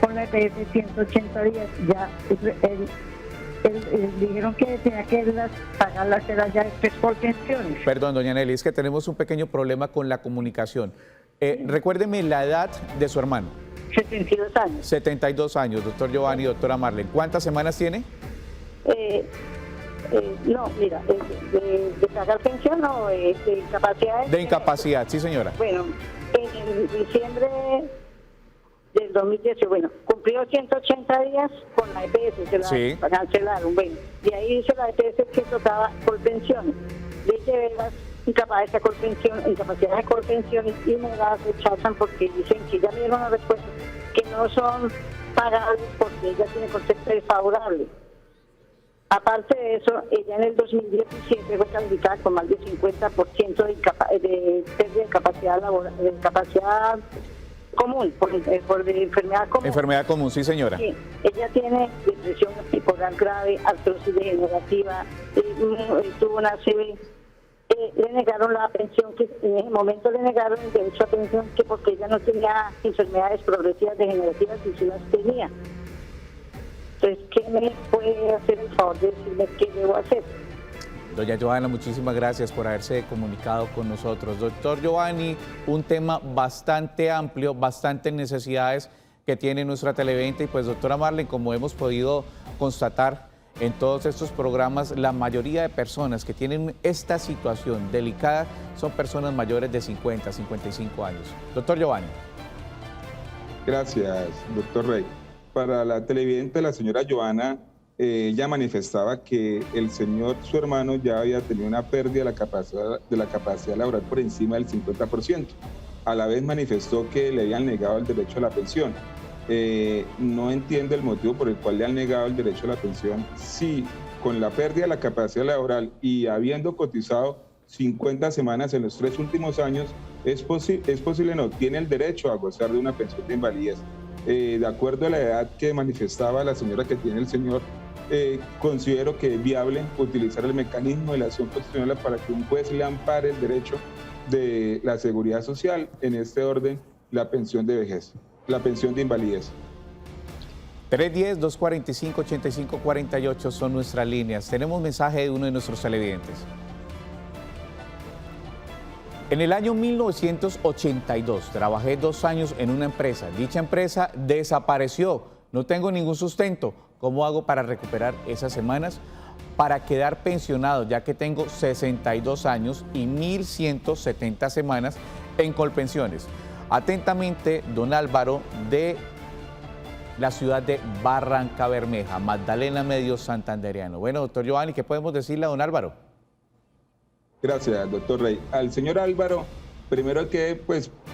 con la EPS 180 días. Ya dijeron que tenía que pagarlas ya después por pensiones.
Perdón, doña Nelly, es que tenemos un pequeño problema con la comunicación. Recuérdeme la edad de su hermano.
72 años.
72 años, doctor Giovanni, doctora Marlene. ¿Cuántas semanas tiene?
No, mira, de pagar pensión o de incapacidad.
De incapacidad, sí señora.
Bueno, en diciembre del 2018, bueno, cumplió 180 días con la EPS, se la cancelaron, bueno, y ahí dice la EPS que tocaba por pensiones. Le llevé las incapacidades de colpensiones y me las rechazan porque dicen que ya me dieron una respuesta que no son pagables porque ella tiene concepto desfavorable. Aparte de eso, ella en el 2017 fue calificada con más del 50% de pérdida de capacidad laboral, de capacidad común, por enfermedad común.
Enfermedad común, sí señora.
Sí, ella tiene depresión bipolar grave, artrosis degenerativa, tuvo una ACV. Le negaron la pensión, que en ese momento le negaron el derecho a pensión, que porque ella no tenía enfermedades progresivas degenerativas y sí las tenía. Entonces, ¿qué me puede hacer el favor de decirme qué debo hacer?
Doña Giovanna, muchísimas gracias por haberse comunicado con nosotros. Doctor Giovanni, un tema bastante amplio, bastantes necesidades que tiene nuestra televidente. Y pues, doctora Marlene, como hemos podido constatar en todos estos programas, la mayoría de personas que tienen esta situación delicada son personas mayores de 50, 55 años. Doctor Giovanni.
Gracias, doctor Rey. Para la televidente, la señora Joana, ella manifestaba que su hermano, ya había tenido una pérdida de la capacidad laboral por encima del 50%. A la vez manifestó que le habían negado el derecho a la pensión. No entiendo el motivo por el cual le han negado el derecho a la pensión si con la pérdida de la capacidad laboral y habiendo cotizado 50 semanas en los 3 últimos años, es posible, no, tiene el derecho a gozar de una pensión de invalidez. De acuerdo a la edad que manifestaba la señora que tiene el señor, considero que es viable utilizar el mecanismo de la acción constitucional para que un juez le ampare el derecho de la seguridad social, en este orden, la pensión de vejez, la pensión de invalidez.
310-245-8548 son nuestras líneas. Tenemos mensaje de uno de nuestros televidentes. En el año 1982 trabajé 2 años en una empresa. Dicha empresa desapareció. No tengo ningún sustento. ¿Cómo hago para recuperar esas semanas? Para quedar pensionado, ya que tengo 62 años y 1.170 semanas en Colpensiones. Atentamente, don Álvaro, de la ciudad de Barranca Bermeja, Magdalena Medio Santandereano. Bueno, doctor Giovanni, ¿qué podemos decirle a don Álvaro?
Gracias, doctor Rey. Al señor Álvaro, primero que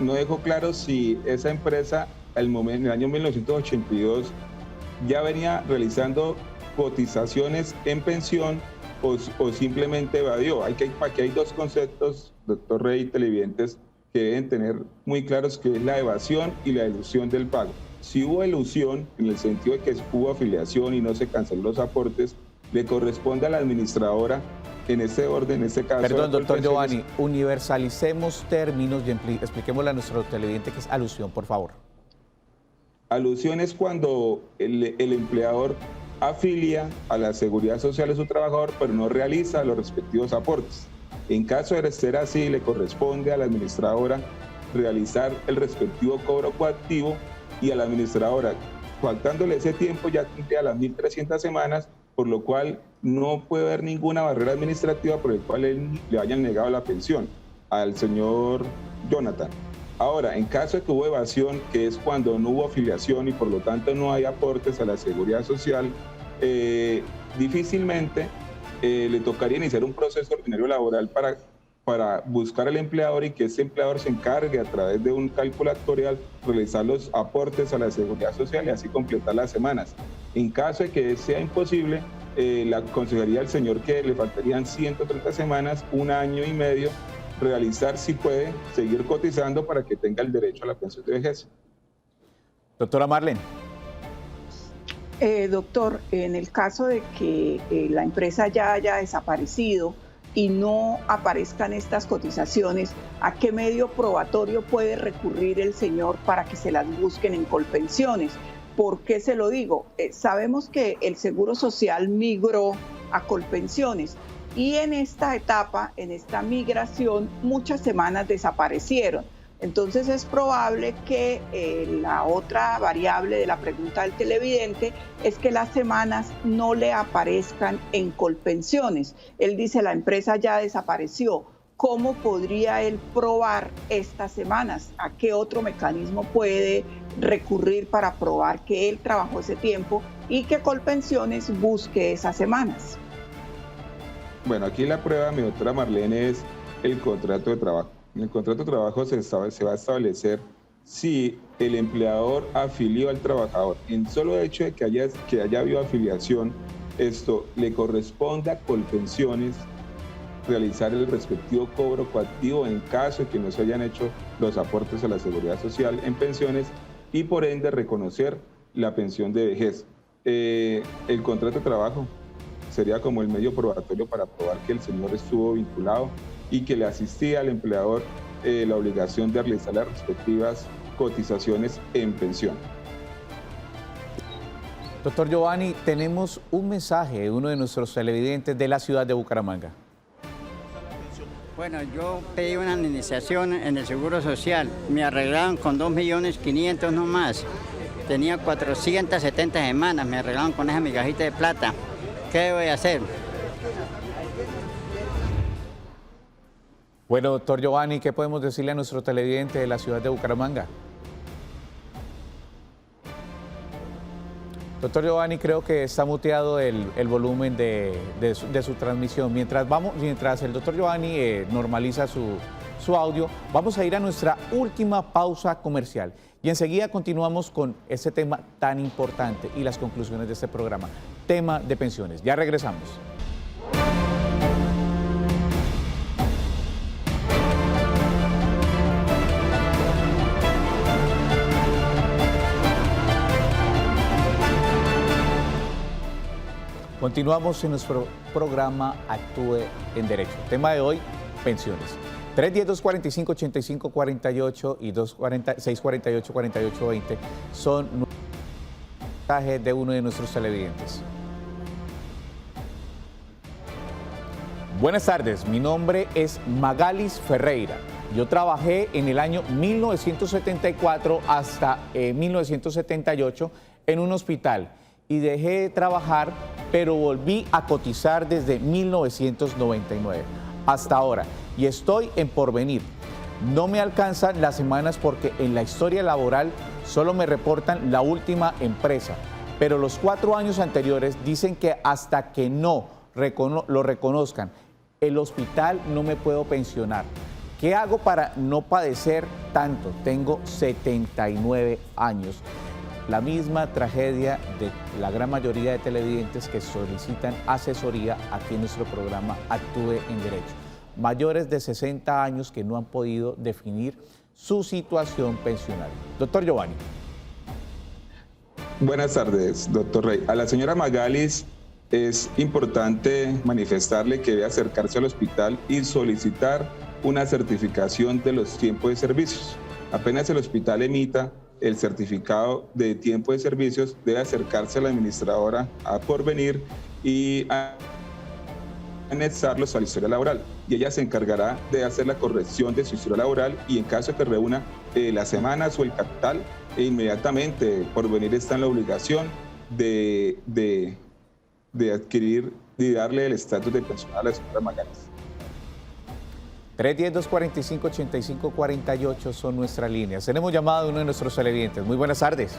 no dejó claro si esa empresa en el año 1982 ya venía realizando cotizaciones en pensión o simplemente evadió. Aquí hay 2 conceptos, doctor Rey y televidentes, que deben tener muy claros, que es la evasión y la elusión del pago. Si hubo elusión, en el sentido de que hubo afiliación y no se canceló los aportes, le corresponde a la administradora, en este orden, en este caso...
Perdón, doctor Giovanni, universalicemos términos y expliquémosle a nuestro televidente qué es alusión, por favor.
Alusión es cuando el empleador afilia a la seguridad social de su trabajador, pero no realiza los respectivos aportes. En caso de ser así, le corresponde a la administradora realizar el respectivo cobro coactivo, y a la administradora, faltándole ese tiempo, ya tendría las 1.300 semanas, por lo cual no puede haber ninguna barrera administrativa por el cual le hayan negado la pensión al señor Jonathan. Ahora, en caso de que hubo evasión, que es cuando no hubo afiliación y por lo tanto no hay aportes a la seguridad social, difícilmente le tocaría iniciar un proceso ordinario laboral para para buscar al empleador y que ese empleador se encargue a través de un cálculo actuarial realizar los aportes a la seguridad social y así completar las semanas. En caso de que sea imposible, le aconsejaría al señor que le faltarían 130 semanas, 1 año y medio, realizar si puede, seguir cotizando para que tenga el derecho a la pensión de vejez.
Doctora Marlene.
Doctor, en el caso de que la empresa ya haya desaparecido y no aparezcan estas cotizaciones, ¿a qué medio probatorio puede recurrir el señor para que se las busquen en Colpensiones? ¿Por qué se lo digo? Sabemos que el Seguro Social migró a Colpensiones y en esta etapa, en esta migración, muchas semanas desaparecieron. Entonces es probable que la otra variable de la pregunta del televidente es que las semanas no le aparezcan en Colpensiones. Él dice, la empresa ya desapareció. ¿Cómo podría él probar estas semanas? ¿A qué otro mecanismo puede recurrir para probar que él trabajó ese tiempo y que Colpensiones busque esas semanas?
Bueno, aquí la prueba, mi doctora Marlene, es el contrato de trabajo. En el contrato de trabajo se va a establecer si el empleador afilió al trabajador. En solo hecho de que haya habido afiliación, esto le corresponde a Colpensiones realizar el respectivo cobro coactivo en caso de que no se hayan hecho los aportes a la seguridad social en pensiones y por ende reconocer la pensión de vejez. El contrato de trabajo sería como el medio probatorio para probar que el señor estuvo vinculado y que le asistía al empleador la obligación de realizar las respectivas cotizaciones en pensión.
Doctor Giovanni, tenemos un mensaje de uno de nuestros televidentes de la ciudad de Bucaramanga.
Bueno, yo pedí una indemnización en el Seguro Social, me arreglaron con 2.500.000 nomás, tenía 470 semanas, me arreglaron con esa migajita de plata. ¿Qué voy a hacer?
Bueno, doctor Giovanni, ¿qué podemos decirle a nuestro televidente de la ciudad de Bucaramanga? Doctor Giovanni, creo que está muteado el volumen de su transmisión. Mientras el doctor Giovanni normaliza su audio, vamos a ir a nuestra última pausa comercial y enseguida continuamos con este tema tan importante y las conclusiones de este programa, tema de pensiones. Ya regresamos. Continuamos en nuestro programa Actúe en Derecho. Tema de hoy, pensiones. 310-245-8548 y 648-4820 son mensajes de uno de nuestros televidentes. Buenas tardes, mi nombre es Magalis Ferreira. Yo trabajé en el año 1974 hasta 1978 en un hospital y dejé de trabajar, pero volví a cotizar desde 1999 hasta ahora y estoy en porvenir. No me alcanzan las semanas porque en la historia laboral solo me reportan la última empresa, pero los 4 años anteriores dicen que hasta que no lo reconozcan el hospital no me puedo pensionar. ¿Qué hago para no padecer tanto? Tengo 79 años. La misma tragedia de la gran mayoría de televidentes que solicitan asesoría aquí en nuestro programa Actúe en Derecho. Mayores de 60 años que no han podido definir su situación pensional. Doctor Giovanni.
Buenas tardes, doctor Rey. A la señora Magalis es importante manifestarle que debe acercarse al hospital y solicitar una certificación de los tiempos de servicios. Apenas el hospital emita el certificado de tiempo de servicios, debe acercarse a la administradora a Porvenir y anexarlos a la historia laboral. Y ella se encargará de hacer la corrección de su historia laboral y en caso de que reúna las semanas o el capital, inmediatamente Porvenir está en la obligación de adquirir y darle el estatus de pensionada a la señora Magalis.
310-245-8548 son nuestras líneas. Tenemos llamada de uno de nuestros televidentes. Muy buenas tardes.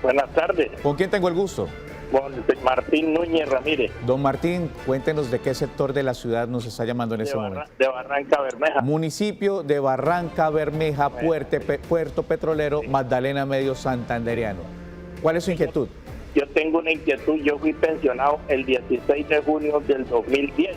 Buenas tardes.
¿Con quién tengo el gusto?
Con Martín Núñez Ramírez.
Don Martín, cuéntenos de qué sector de la ciudad nos está llamando en este momento.
De Barranca Bermeja.
Municipio de Barranca Bermeja, Puerto Petrolero, Magdalena Medio, Santandereano. ¿Cuál es su inquietud?
Yo tengo una inquietud. Yo fui pensionado el 16 de junio del 2010.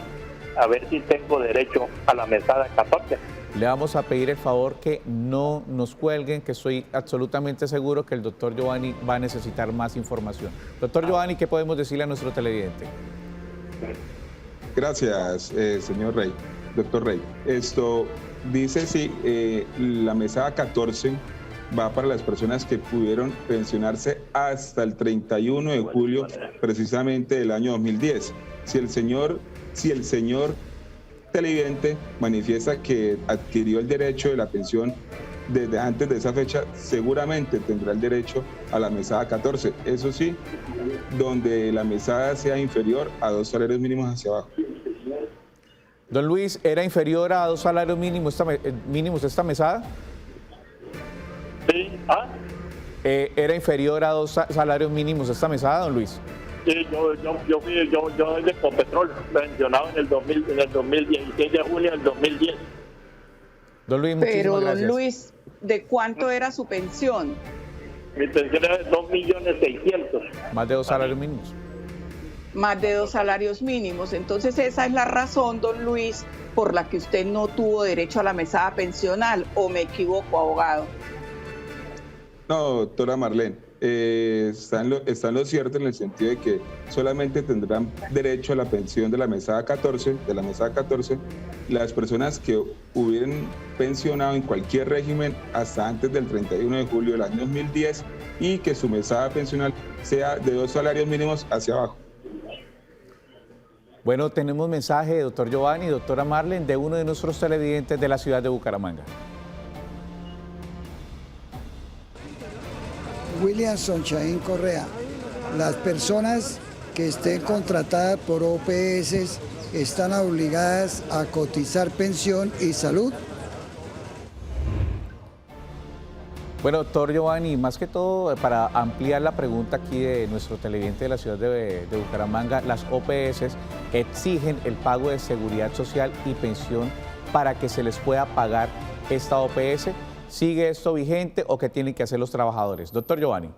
A ver si tengo derecho a la mesada 14.
Le vamos a pedir el favor que no nos cuelguen, que estoy absolutamente seguro que el doctor Giovanni va a necesitar más información. Doctor Giovanni, ¿qué podemos decirle a nuestro televidente?
Gracias, señor Rey, doctor Rey. Esto dice si la mesada 14 va para las personas que pudieron pensionarse hasta el 31 de julio precisamente del año 2010. Si el señor televidente manifiesta que adquirió el derecho de la pensión desde antes de esa fecha, seguramente tendrá el derecho a la mesada 14. Eso sí, donde la mesada sea inferior a 2 salarios mínimos hacia abajo.
Don Luis, ¿era inferior a 2 salarios mínimos esta mesada?
Sí.
¿Era inferior a 2 salarios mínimos esta mesada, don Luis?
Sí, yo soy de Ecopetrol, pensionado en el 16 de junio del 2010.
Don Luis,
pero don Luis, ¿de cuánto era su pensión?
Mi pensión era de 2.600.000.
Más de 2 salarios mínimos.
Más de 2 salarios mínimos. Entonces esa es la razón, don Luis, por la que usted no tuvo derecho a la mesada pensional, ¿o me equivoco, abogado?
No, doctora Marlene. Está en lo cierto en el sentido de que solamente tendrán derecho a la pensión de la mesada 14, las personas que hubieran pensionado en cualquier régimen hasta antes del 31 de julio del año 2010 y que su mesada pensional sea de 2 salarios mínimos hacia abajo.
Bueno, tenemos mensaje, doctor Giovanni, doctora Marlene, de uno de nuestros televidentes de la ciudad de Bucaramanga.
William Sonchaín Correa. Las personas que estén contratadas por OPS están obligadas a cotizar pensión y salud.
Bueno, doctor Giovanni, más que todo, para ampliar la pregunta aquí de nuestro televidente de la ciudad de Bucaramanga, las OPS exigen el pago de seguridad social y pensión para que se les pueda pagar esta OPS. ¿Sigue esto vigente o qué tienen que hacer los trabajadores? Doctor Giovanni.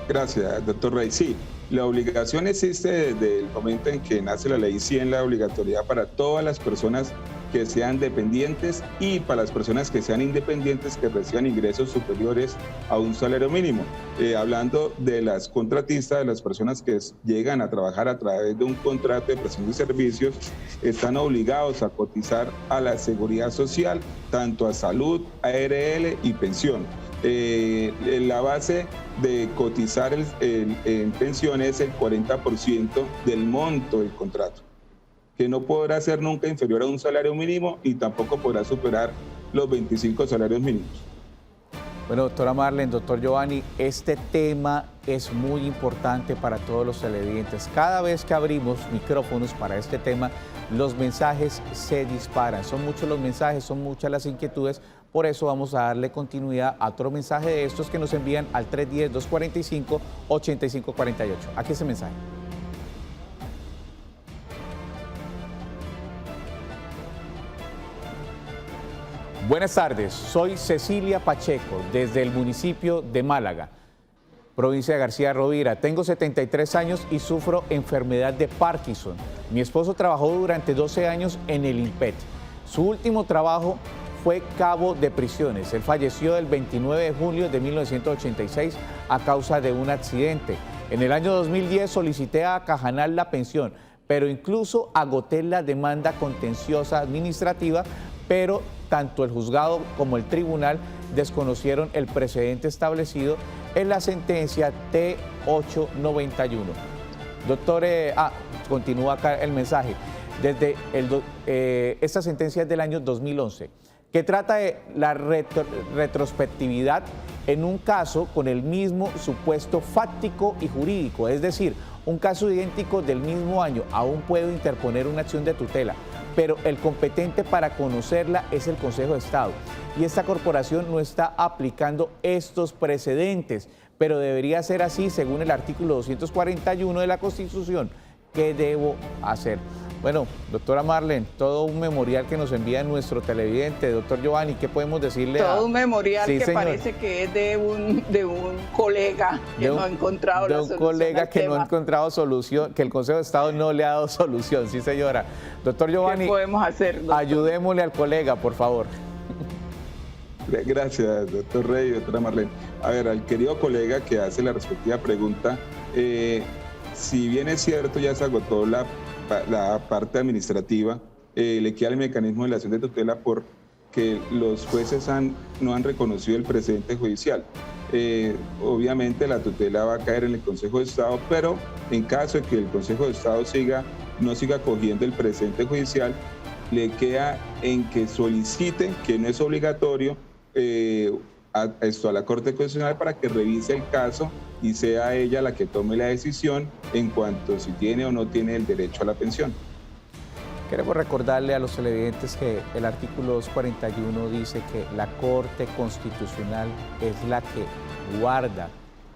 Gracias, doctor Rey. Sí, la obligación existe desde el momento en que nace la ley 100, la obligatoriedad para todas las personas que sean dependientes y para las personas que sean independientes que reciban ingresos superiores a un salario mínimo. Hablando de las contratistas, de las personas que llegan a trabajar a través de un contrato de prestación de servicios, están obligados a cotizar a la seguridad social, tanto a salud, ARL y pensión. La base de cotizar en pensión es el 40% del monto del contrato, que no podrá ser nunca inferior a un salario mínimo y tampoco podrá superar los 25 salarios mínimos.
Bueno, doctora Marlene, doctor Giovanni, este tema es muy importante para todos los televidentes. Cada vez que abrimos micrófonos para este tema, los mensajes se disparan. Son muchos los mensajes, son muchas las inquietudes. Por eso vamos a darle continuidad a otro mensaje de estos que nos envían al 310-245-8548. Aquí es el mensaje. Buenas tardes, soy Cecilia Pacheco, desde el municipio de Málaga, provincia de García Rovira. Tengo 73 años y sufro enfermedad de Parkinson. Mi esposo trabajó durante 12 años en el INPET. Su último trabajo fue cabo de prisiones. Él falleció el 29 de julio de 1986 a causa de un accidente. En el año 2010 solicité a Cajanal la pensión, pero incluso agoté la demanda contenciosa administrativa, pero tanto el juzgado como el tribunal desconocieron el precedente establecido en la sentencia T891. Doctor, continúa acá el mensaje. Desde esta sentencia es del año 2011, que trata de la retrospectividad en un caso con el mismo supuesto fáctico y jurídico, es decir, un caso idéntico del mismo año. Aún puedo interponer una acción de tutela, pero el competente para conocerla es el Consejo de Estado y esta corporación no está aplicando estos precedentes. pero debería ser así según el artículo 241 de la Constitución. ¿Qué debo hacer? Bueno, doctora Marlene, todo un memorial que nos envía nuestro televidente. Doctor Giovanni, ¿qué podemos decirle?
Todo un memorial
sí,
que
señor,
parece que es de un colega que no ha encontrado la solución.
De un colega que no ha encontrado solución, que el Consejo de Estado no le ha dado solución, sí señora. Doctor Giovanni,
¿qué podemos hacer, doctor?
Ayudémosle al colega, por favor.
Gracias, doctor Rey y doctora Marlene. A ver, al querido colega que hace la respectiva pregunta, si bien es cierto, ya se agotó la parte administrativa, le queda el mecanismo de la acción de tutela porque los jueces no han reconocido el precedente judicial. Obviamente la tutela va a caer en el Consejo de Estado, pero en caso de que el Consejo de Estado no siga cogiendo el precedente judicial, le queda en que solicite, que no es obligatorio, a la Corte Constitucional para que revise el caso y sea ella la que tome la decisión en cuanto si tiene o no tiene el derecho a la pensión.
Queremos recordarle a los televidentes que el artículo 241 dice que la Corte Constitucional es la que guarda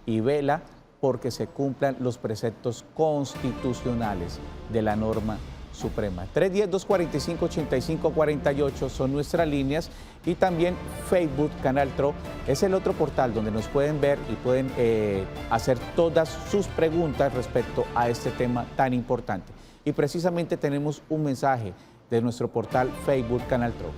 y vela porque se cumplan los preceptos constitucionales de la norma suprema. 310-245-8548 son nuestras líneas y también Facebook, Canal TRO, es el otro portal donde nos pueden ver y pueden hacer todas sus preguntas respecto a este tema tan importante. Y precisamente tenemos un mensaje de nuestro portal Facebook, Canal TRO.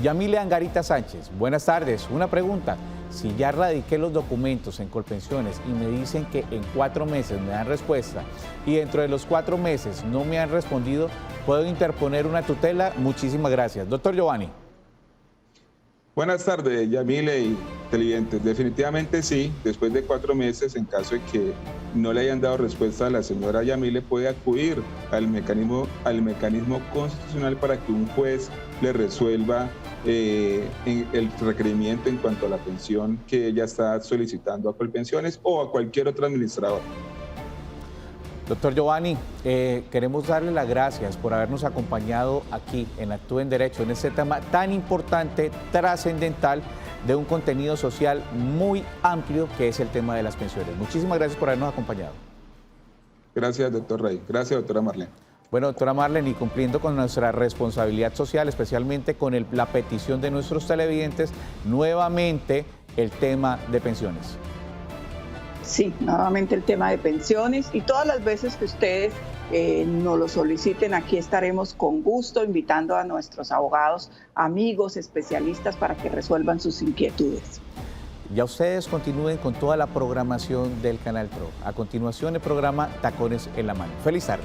Yamile Angarita Sánchez, buenas tardes. Una pregunta, si ya radiqué los documentos en Colpensiones y me dicen que en 4 meses me dan respuesta y dentro de los 4 meses no me han respondido, ¿puedo interponer una tutela? Muchísimas gracias. Doctor Giovanni.
Buenas tardes, Yamile y televidentes. Definitivamente sí, después de 4 meses, en caso de que no le hayan dado respuesta a la señora Yamile, puede acudir al mecanismo constitucional para que un juez le resuelva el requerimiento en cuanto a la pensión que ella está solicitando a Colpensiones o a cualquier otro administrador.
Doctor Giovanni, queremos darle las gracias por habernos acompañado aquí en Actúe en Derecho, en este tema tan importante, trascendental, de un contenido social muy amplio que es el tema de las pensiones. Muchísimas gracias por habernos acompañado.
Gracias, doctor Rey. Gracias, doctora Marlene.
Bueno, doctora Marlene, y cumpliendo con nuestra responsabilidad social, especialmente con la petición de nuestros televidentes, nuevamente el tema de pensiones.
Sí, nuevamente el tema de pensiones y todas las veces que ustedes nos lo soliciten, aquí estaremos con gusto invitando a nuestros abogados, amigos, especialistas para que resuelvan sus inquietudes.
Ya ustedes continúen con toda la programación del Canal TRO. A continuación el programa Tacones en la Mano. Feliz tarde.